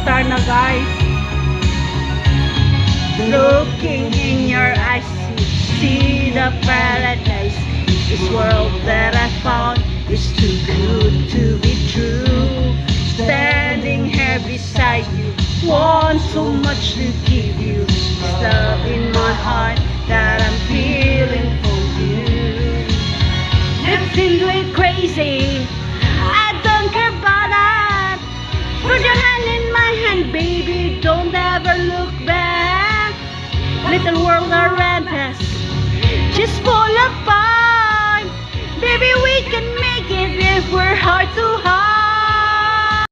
star na guys. Looking in your eyes, see the paradise. This world that I found is too good to be true. Standing here beside you, want so much to give you. This love in my heart that I'm feeling for you. It seems way crazy, I don't care about that. Put your hand in my hand, baby, don't ever look back. Little world around us, just fall apart. Baby, we can make it if we're heart to heart.